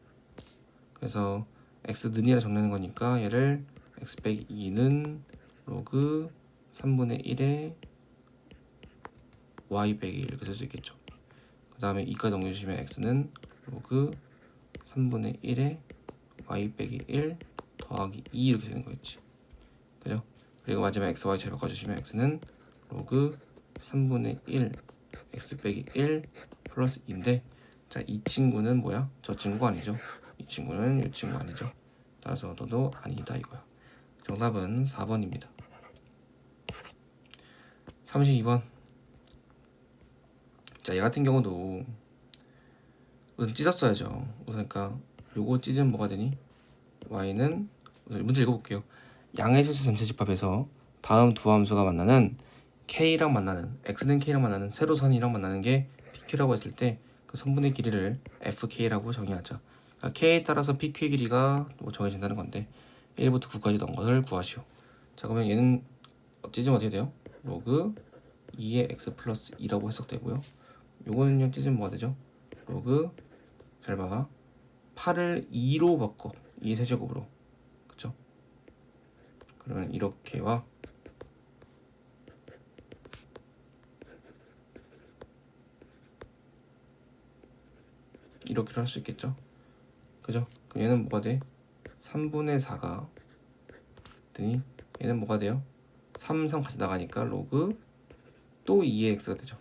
그래서 x는이라 정리하는 거니까 얘를 x 빼기 2는 로그 3분의 1의 y 빼기 1 이렇게 쓸 수 있겠죠. 그 다음에 2까지 넘겨주시면 x는 로그 3분의 1의 y 빼기 1 더하기 2 이렇게 되는 거겠지. 그죠? 그리고 마지막 x, y 잘 바꿔주시면 x는 로그 3분의 1 x 빼기 1 플러스 2인데, 자, 이 친구는 뭐야? 저 친구가 아니죠. 이 친구는 이 친구 아니죠. 따라서 너도 아니다 이거야. 정답은 4번입니다. 32번. 자, 얘 같은 경우도 우선 찢었어야죠. 우선 그러니까 요거 찢으면 뭐가 되니? y는 문제 읽어볼게요. 양의 실수 전체 집합에서 다음 두 함수가 만나는 k랑 만나는, x는 k랑 만나는 세로선이랑 만나는 게 pq라고 했을 때 그 선분의 길이를 fk라고 정의하자. 그러니까 k에 따라서 pq의 길이가 뭐 정해진다는 건데 1부터 9까지 넣은 것을 구하시오. 자, 그러면 얘는 찢으면 어떻게 돼요? 로그 2의 x 플러스 2라고 해석되고요. 요거는요 찢으면 뭐가 되죠? 로그, 잘 봐, 8을 2로 바꿔, 2의 세제곱으로. 그쵸? 그러면 이렇게와 이렇게를 할 수 있겠죠? 그죠? 그럼 얘는 뭐가 돼? 3분의 4가 되니 얘는 뭐가 돼요? 3, 3 같이 나가니까 로그 또 2의 x가 되죠.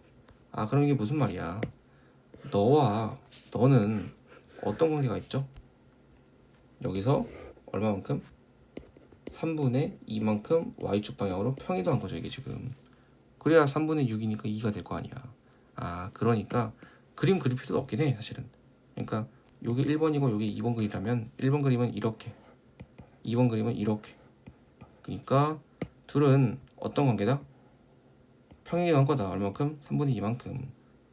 그럼 이게 무슨 말이야? 너는 어떤 관계가 있죠? 여기서 얼마만큼? 3분의 2만큼 y축 방향으로 평이동한 거죠, 이게 지금. 그래야 3분의 6이니까 2가 될 거 아니야. 그러니까 그림 그릴 필요도 없긴 해, 사실은. 그러니까 여기 1번이고 여기 2번 그리라면 1번 그림은 이렇게, 2번 그림은 이렇게. 그러니까 둘은 어떤 관계다? 평행이동한 거다. 얼마만큼? 3분의 2만큼.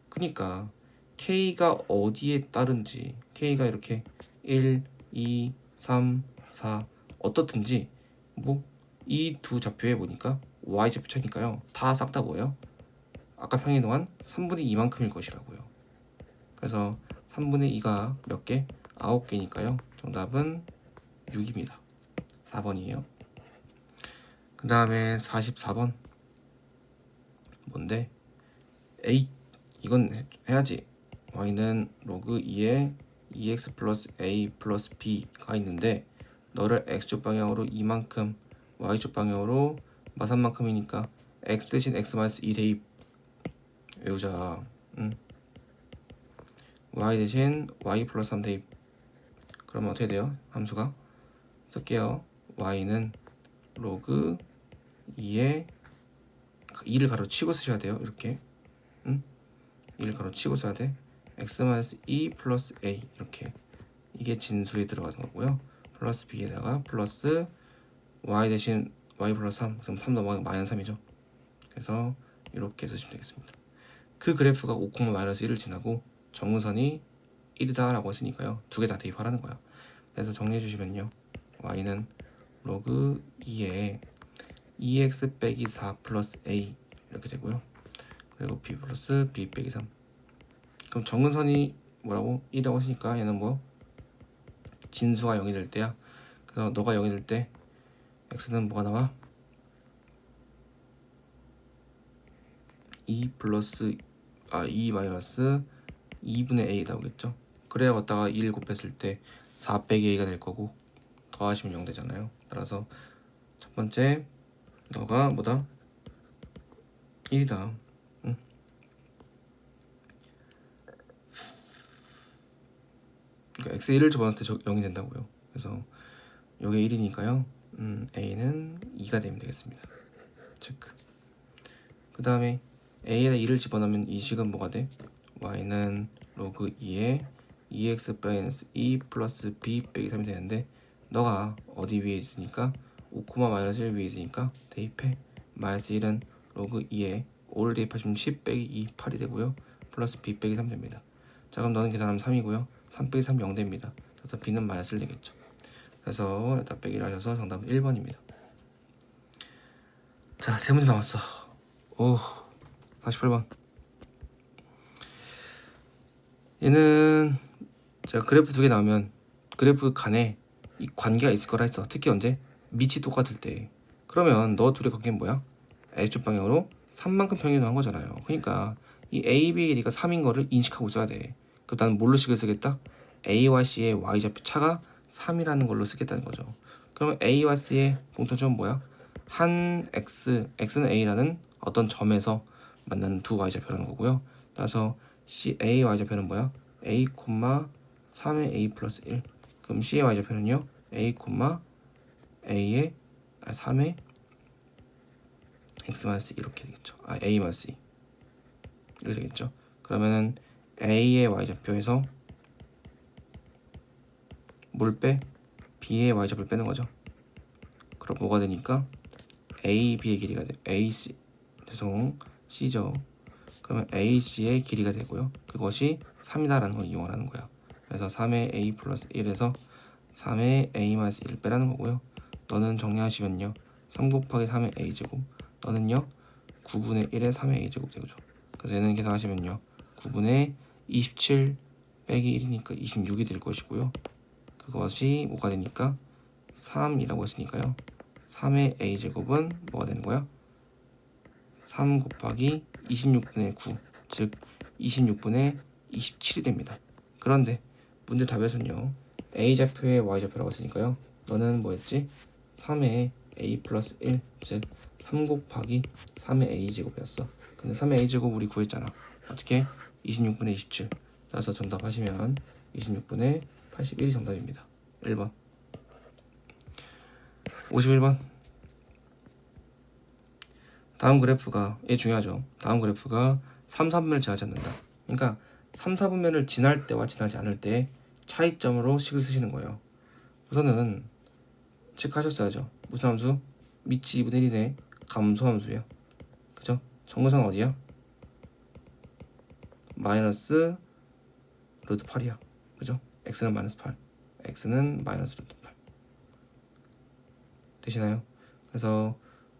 그러니까 k가 어디에 따른지, k가 이렇게 1, 2, 3, 4 어떻든지 뭐 이 두 좌표에 보니까 y 좌표 차니까요. 다 싹 다 뭐예요? 아까 평행이동한 3분의 2만큼일 것이라고요. 그래서 3분의 2가 몇 개? 9개니까요. 정답은 6입니다. 4번이에요. 그 다음에 44번. 뭔데? A, 이건 해야지. y는 로그 2에 2x 플러스 a 플러스 b가 있는데 너를 x축 방향으로 2만큼, y축 방향으로 마산만큼이니까 x 대신 x 마이너스 2 대입 외우자. y 대신 y 플러스 3 대입. 그러면 어떻게 돼요? 함수가 쓸게요. y는 로그 2에 2를 가로치고 쓰셔야 돼요. 이렇게 2를 가로치고 써야 돼. x 마이너스 2 플러스 a, 이렇게. 이게 진수에 들어가는 거고요. 플러스 b에다가 플러스 y 대신 y 플러스 3, 그럼 3 넘어가면 마이너스 3이죠. 그래서 이렇게 쓰시면 되겠습니다. 그 그래프가 5, 마이너스 1을 지나고 정근선이 1이다 라고 했으니까요, 두 개 다 대입하라는 거야. 그래서 정리해 주시면요, y는 로그 2에 2x 빼기 4 플러스 a 이렇게 되고요. 그리고 b 플러스 b 빼기 3. 그럼 정근선이 뭐라고? 1이라고 했으니까 얘는 뭐 진수가 0이 될 때야. 그래서 너가 0이 될 때 x는 뭐가 나와? 2 마이너스 2분의 a 나오겠죠. 그래야 갖다가 1 곱했을 때 4 빼기 a가 될 거고 더하시면 0 되잖아요. 따라서 첫 번째 너가 뭐다? 1이다. 응? 그러니까 x 1을 집어넣을 때 0이 된다고요. 그래서 요게 1이니까요. a는 2가 되면 되겠습니다. 체크. 그 다음에 a에다 2를 집어넣으면 이 식은 뭐가 돼? y는 로그 2에 2x 마이너스 2 플러스 b 빼기 3이 되는데 너가 어디 위에 있으니까 5, 마이너스 1 위에 있으니까 대입해. 마이너스 1은 로그 2에 5를 대입하시면 10 빼기 2, 8이 되고요. 플러스 b 빼기 3 됩니다. 자, 그럼 너는 계산하면 3이고요. 3 빼기 3, 0 됩니다. 그래서 b는 마이너스 1 되겠죠. 그래서 여기다 빼기를 하셔서 정답은 1번입니다. 자, 세 문제 남았어. 오, 48번. 얘는 제가 그래프 두 개 나오면 그래프 간에 이 관계가 있을 거라 했어. 특히 언제? 밑이 똑같을 때. 그러면 너 둘의 관계는 뭐야? X축 방향으로 3만큼 평행이동한 거잖아요. 그러니까 이 A, B의 길이가 3인 거를 인식하고 있어야 돼. 그럼 나는 뭘로 식을 쓰겠다? A와 C의 Y좌표 차가 3이라는 걸로 쓰겠다는 거죠. 그러면 A와 C의 공통점은 뭐야? 한 X는 A라는 어떤 점에서 만나는 두 Y좌표라는 거고요. 따라서 A Y좌표는 뭐야? A, 3의 A 플러스 1. 그럼 C의 Y좌표는요? A, A의 3의 X 마이너스 이렇게 되겠죠. A 마이너스 2 이렇게 되겠죠. 그러면은 A의 Y좌표에서 뭘 빼? B의 Y좌표를 빼는 거죠. 그럼 뭐가 되니까 A, B의 길이가 돼. C죠. 그러면 AC의 길이가 되고요. 그것이 3이다라는 걸 이용하는 거야. 그래서 3의 A 플러스 1에서 3의 A 마이너스 1을 빼라는 거고요. 너는 정리하시면요, 3 곱하기 3의 A제곱, 너는요 9분의 1의 3의 A제곱 되죠. 그래서 얘는 계산하시면요 9분의 27 빼기 1이니까 26이 될 것이고요. 그것이 뭐가 되니까 3이라고 했으니까요 3의 A제곱은 뭐가 되는 거야? 3 곱하기 26분의 9, 즉 26분의 27이 됩니다. 그런데 문제 답에서는요 A좌표의 Y좌표라고 했으니까요 너는 뭐였지? 3의 A 플러스 1, 즉 3 곱하기 3의 A제곱이었어. 근데 3의 A제곱 우리 구했잖아. 어떻게? 26분의 27. 따라서 정답 하시면 26분의 81이 정답입니다. 1번. 51번. 다음 그래프가, 얘 중요하죠. 다음 그래프가 3, 4분면을 지나지 않는다. 그러니까 3, 4분면을 지날 때와 지나지 않을 때의 차이점으로 식을 쓰시는 거예요. 우선은 체크하셨어야죠. 무슨 함수? 밑이 2분의 1이네. 감소함수예요. 그죠? 정근선 어디야? 마이너스 루트 8이야. 그죠? x는 마이너스 8, x는 마이너스 루트 8 되시나요? 그래서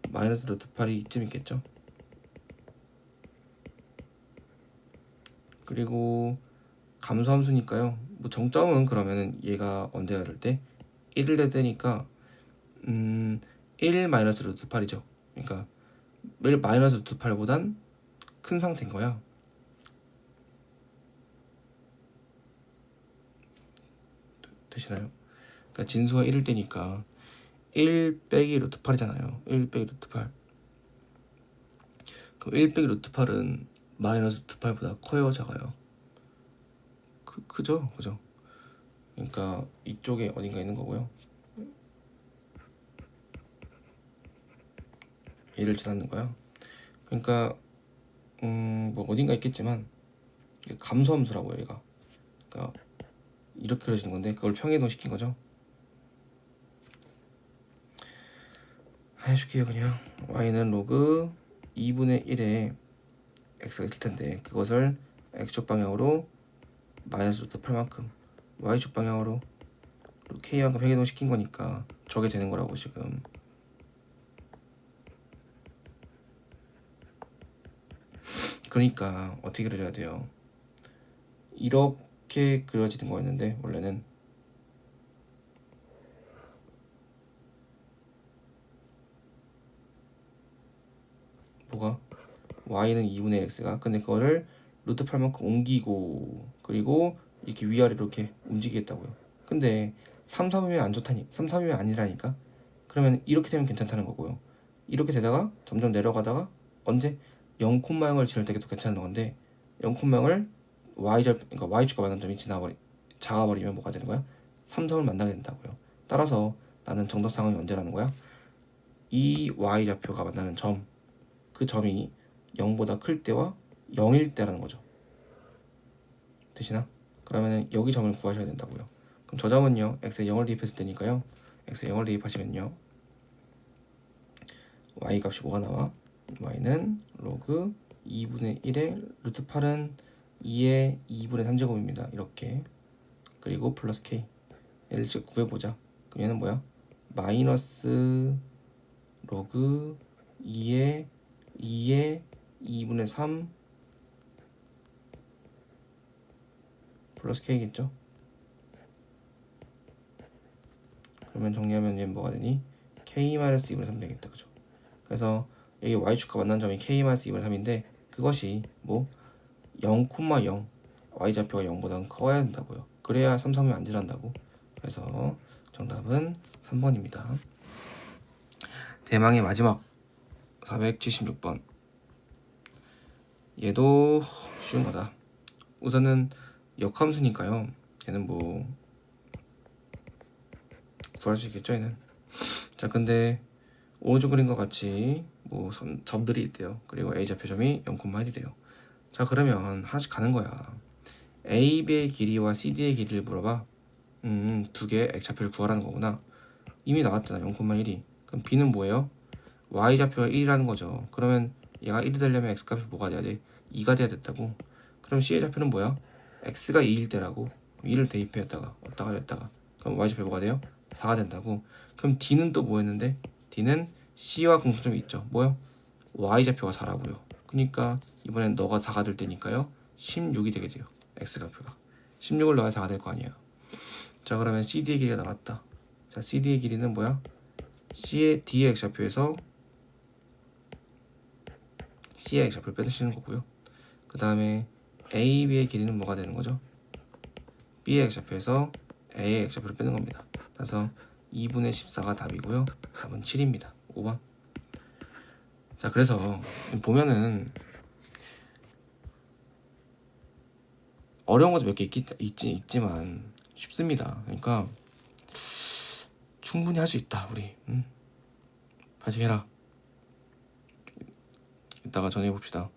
마이너스 루트 8이 이쯤 있겠죠. 그리고 감소함수니까요. 뭐 정점은 그러면은 얘가 언제가 될 때? 1을 될 때니까 1 마이너스 루트 8이죠. 그러니까 1 마이너스 루트 8보단 큰 상태인 거야. 되시나요? 그러니까 진수가 1일 때니까 1 빼기 루트 8이잖아요. 1 빼기 루트 8. 그럼 1 빼기 루트 8은 마이너스 루트 8보다 커요, 작아요? 크죠? 그죠? 그러니까 이쪽에 어딘가 있는 거고요. 얘를 지나는 거야. 그러니까 뭐 어딘가 있겠지만 감소함수라고요, 얘가. 그러니까 이렇게 그려지는 건데 그걸 평행이동 시킨 거죠. 해줄게요. 그냥 y는 로그 2분의 1에 x가 있을 텐데 그것을 x축 방향으로 마이너스 루트 8만큼 y축 방향으로 k만큼 회계동 시킨 거니까 저게 되는 거라고 지금. 그러니까 어떻게 그려야 돼요? 이렇게 그려지는 거였는데 원래는 뭐가? y는 2분의 x가 근데 그거를 루트 8만큼 옮기고 그리고 이렇게 위아래로 이렇게 움직이겠다고요. 근데 3, 3이면 안 좋다니 3, 3이면 아니라니까. 그러면 이렇게 되면 괜찮다는 거고요. 이렇게 되다가 점점 내려가다가 언제 0,0을 지날 때도 괜찮은 건데 0,0을 그러니까 y축과 만난 점이 작아버리면 뭐가 되는 거야? 3, 3을 만나게 된다고요. 따라서 나는 정답 상황이 언제라는 거야? 이 y좌표가 만나는 점, 그 점이 0보다 클 때와 0일 때라는 거죠. 되시나? 그러면 여기 점을 구하셔야 된다고요. 그럼 저 점은요 x에 0을 대입했을 때니까요. x에 0을 대입하시면요 y 값이 뭐가 나와? y는 로그 2분의 1에 루트 8은 2의 2분의 3제곱입니다. 이렇게. 그리고 플러스 k. 얘를 즉 구해보자. 그럼 얘는 뭐야? 마이너스 로그 2의 2분의 3 플러스 k겠죠? 그러면 정리하면 얘는 뭐가 되니? k-2분의 3 되겠다. 그죠? 그래서 여기 y축과 만난 점이 k-2분의 3인데 그것이 뭐 0,0 y좌표가 0보다는 커야 된다고요. 그래야 3, 3이 안 지난다고. 그래서 정답은 3번입니다. 대망의 마지막 476번. 얘도 쉬운 거다. 우선은 역함수니까요. 얘는 뭐 구할 수 있겠죠, 얘는. 자, 근데 오른쪽 그림과 같이 뭐 점들이 있대요. 그리고 a좌표점이 0,1이래요. 자, 그러면 하나씩 가는 거야. AB의 길이와 CD의 길이를 물어봐. 두 개의 X좌표를 구하라는 거구나. 이미 나왔잖아, 0,1이. 그럼 B는 뭐예요? Y좌표가 1이라는 거죠. 그러면 얘가 1이 되려면 X값이 뭐가 돼야 돼? 2가 돼야 됐다고. 그럼 C의 좌표는 뭐야? X가 2일 때라고. 2를 대입했다가 왔다가 냈다가 그럼 Y좌표 뭐가 돼요? 4가 된다고. 그럼 D는 또 뭐였는데? D는 C와 공통점이 있죠. 뭐요? Y좌표가 4라고요. 그러니까 이번엔 너가 4가 될 때니까요 16이 되게 돼요. X좌표가 16을 넣어야 4가 될 거 아니에요. 자, 그러면 CD의 길이가 나왔다. 자, CD의 길이는 뭐야? C의 D의 X좌표에서 C의 X좌표를 빼주시는 거고요. 그 다음에 AB의 길이는 뭐가 되는 거죠? B의 X좌표에서 A의 X좌표를 빼는 겁니다. 그래서 2분의 14가 답이고요. 답은 7입니다. 5번. 자, 그래서 보면은 어려운 것도 몇 개 있지만 쉽습니다. 그러니까 충분히 할 수 있다. 우리 파이팅 해라. 이따가 전해봅시다.